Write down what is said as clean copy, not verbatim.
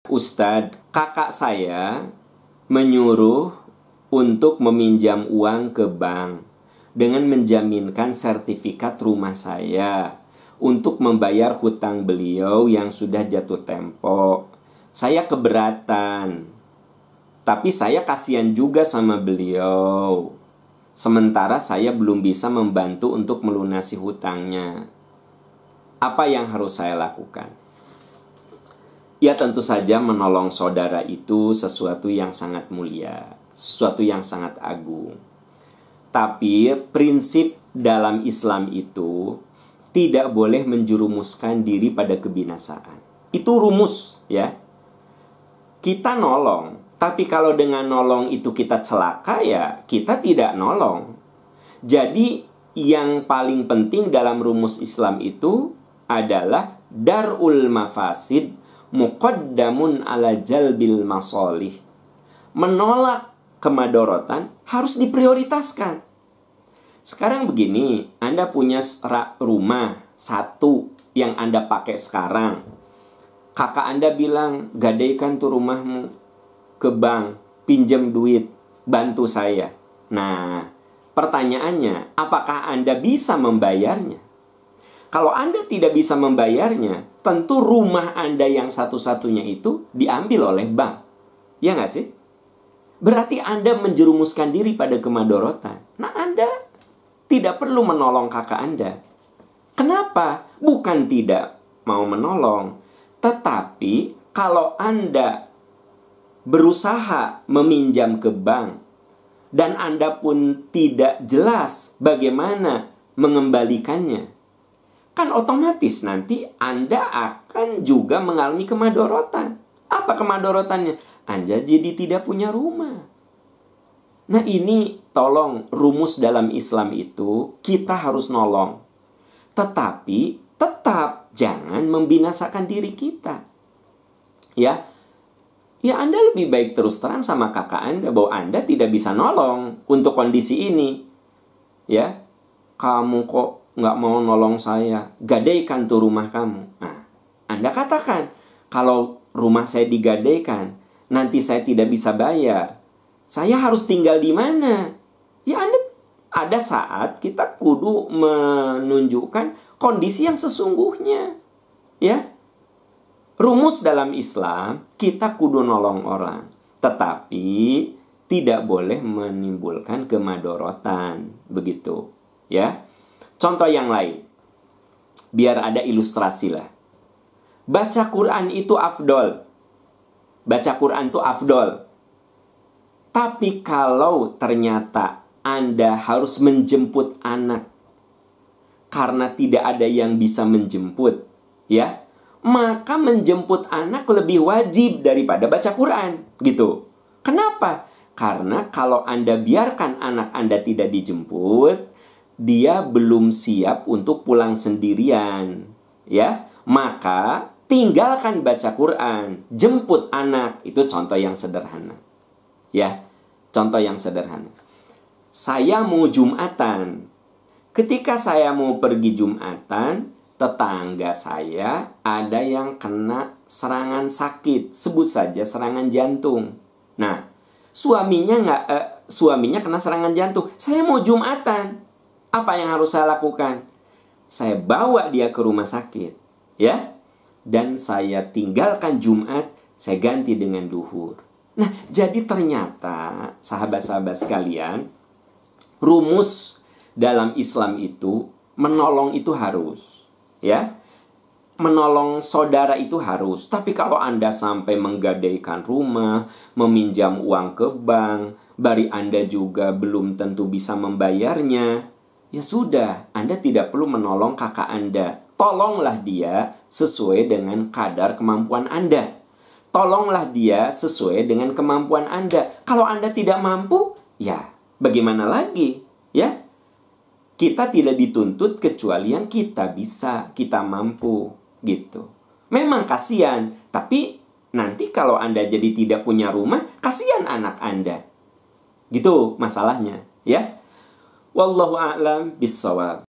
Ustadz, kakak saya menyuruh untuk meminjam uang ke bank dengan menjaminkan sertifikat rumah saya untuk membayar hutang beliau yang sudah jatuh tempo. Saya keberatan, tapi saya kasihan juga sama beliau. Sementara saya belum bisa membantu untuk melunasi hutangnya. Apa yang harus saya lakukan? Ya, tentu saja menolong saudara itu sesuatu yang sangat mulia, sesuatu yang sangat agung. Tapi prinsip dalam Islam itu tidak boleh menjerumuskan diri pada kebinasaan. Itu rumus, ya. Kita nolong, tapi kalau dengan nolong itu kita celaka, ya kita tidak nolong. Jadi yang paling penting dalam rumus Islam itu adalah dar'ul mafasid muqaddamun ala jalbil masolih. Menolak kemadorotan harus diprioritaskan. Sekarang begini, Anda punya rumah satu yang Anda pakai sekarang. Kakak Anda bilang, gadaikan tuh rumahmu ke bank, pinjam duit, bantu saya. Nah, pertanyaannya, apakah Anda bisa membayarnya? Kalau Anda tidak bisa membayarnya, tentu rumah Anda yang satu-satunya itu diambil oleh bank. Ya nggak sih? Berarti Anda menjerumuskan diri pada kemadorotan. Nah, Anda tidak perlu menolong kakak Anda. Kenapa? Bukan tidak mau menolong. Tetapi kalau Anda berusaha meminjam ke bank dan Anda pun tidak jelas bagaimana mengembalikannya, kan otomatis nanti Anda akan juga mengalami kemadorotan. Apa kemadorotannya? Anda jadi tidak punya rumah. Nah, ini tolong rumus dalam Islam itu kita harus nolong. Tetapi tetap jangan membinasakan diri kita. Ya, Anda lebih baik terus terang sama kakak Anda bahwa Anda tidak bisa nolong untuk kondisi ini. Ya, kamu kok nggak mau nolong saya, gadaikan tuh rumah kamu. Nah, Anda katakan, kalau rumah saya digadaikan, nanti saya tidak bisa bayar, saya harus tinggal di mana? Ya, Anda ada saat kita kudu menunjukkan kondisi yang sesungguhnya. Ya, rumus dalam Islam, kita kudu nolong orang, tetapi tidak boleh menimbulkan kemadorotan, begitu. Ya. Contoh yang lain, biar ada ilustrasi lah. Baca Quran itu afdol. Baca Quran itu afdol. Tapi kalau ternyata Anda harus menjemput anak karena tidak ada yang bisa menjemput, ya, maka menjemput anak lebih wajib daripada baca Quran, gitu. Kenapa? Karena kalau Anda biarkan anak Anda tidak dijemput, dia belum siap untuk pulang sendirian, ya. Maka tinggalkan baca Quran, jemput anak. Itu contoh yang sederhana. Ya, contoh yang sederhana. Saya mau Jumatan. Ketika saya mau pergi Jumatan, tetangga saya ada yang kena serangan sakit, sebut saja serangan jantung. Nah, suaminya kena serangan jantung. Saya mau Jumatan. Apa yang harus saya lakukan? Saya bawa dia ke rumah sakit, ya. Dan saya tinggalkan Jumat, saya ganti dengan duhur. Nah, jadi ternyata sahabat-sahabat sekalian, rumus dalam Islam itu menolong itu harus, ya. Menolong saudara itu harus. Tapi kalau Anda sampai menggadaikan rumah, meminjam uang ke bank, bari Anda juga belum tentu bisa membayarnya, ya sudah, Anda tidak perlu menolong kakak Anda. Tolonglah dia sesuai dengan kadar kemampuan Anda. Tolonglah dia sesuai dengan kemampuan Anda. Kalau Anda tidak mampu, ya bagaimana lagi? Ya, kita tidak dituntut kecuali yang kita bisa, kita mampu, gitu. Memang kasihan, tapi nanti kalau Anda jadi tidak punya rumah, kasihan anak Anda. Gitu masalahnya, ya. Wallahu a'lam bishawab.